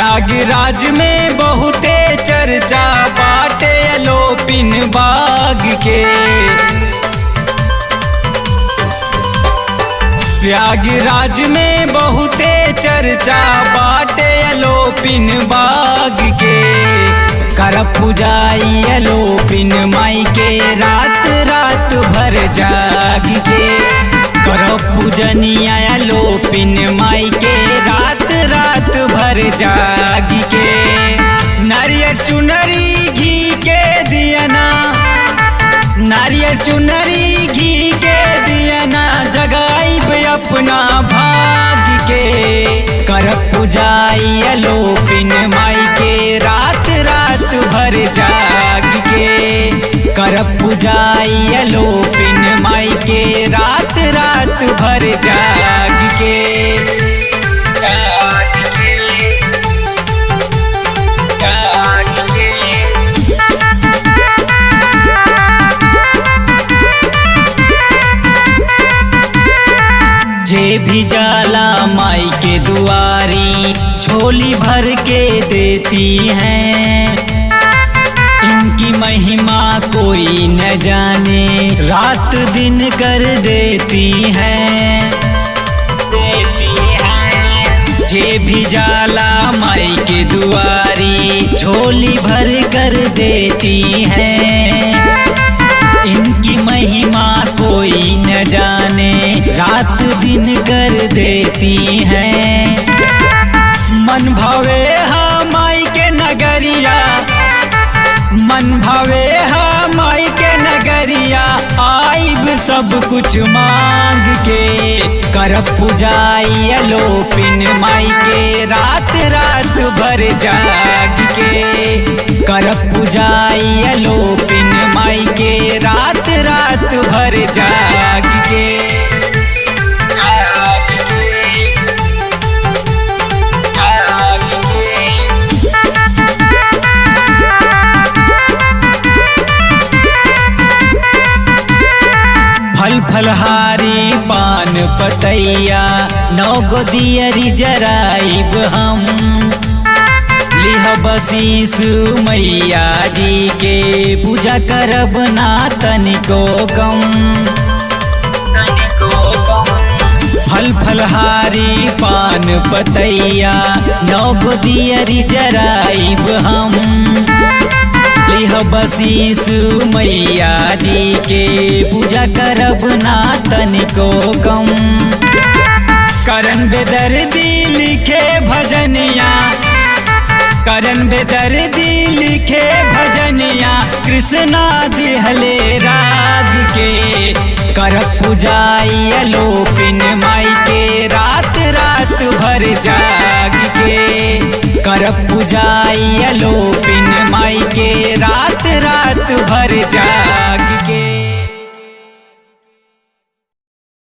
प्रयागराज में बहुते चर्चा बाटे अलोपिन बाग के। प्रयागराज में बहुते चर्चा बाटे अलोपिन बाग के। कर पुजाई अलोपिन माई के रात रात भर जाग के। कर पूजनिया अलोपिन माई के रात रात भर जाग के। नारियल चुनरी घी के दियना, नारियल चुनरी घी के दियना जगाइब अपना भाग के। कर पुजाई अलोपिन माई के रात रात भर जाग के। कर पुजाई अलोपिन माई के रात रात भर जाग के। जे भी जाला माई के दुआरी झोली भर के देती हैं। इनकी महिमा कोई न जाने रात दिन कर देती हैं। जे भी जाला माई के दुआरी झोली भर कर देती हैं। इनकी महिमा कोई न जाने रात दिन कर देती हैं। मन भावे हा माई के नगरिया, मन भावे हा माई के नगरिया। आइब सब कुछ मांग के। कर पुजाई अलोपिन माई के रात रात भर जाग के। कर पुजाई अलोपिन माई के रात रात भर जाग के। फल फलहारी पान पतैया 9 गो दियरी जराइब हम। लिह बसीस मैया जी के पूजा करब ना तनिको कम। फल फलहारी पान पतैया 9 गो दियरी जराइब हम। लिह बसीस मैया जी के पूजा करब ना तनिको कम। करन बेदर्दी लिखे भजनिया, करन बेदर्दी लिखे भजनिया। कृष्णा दिहले राग के। कर पुजाई अलोपिन माई के रात रात भर जाग के। कर पुजाई अलोपिन माई के रात रात भर जाग के।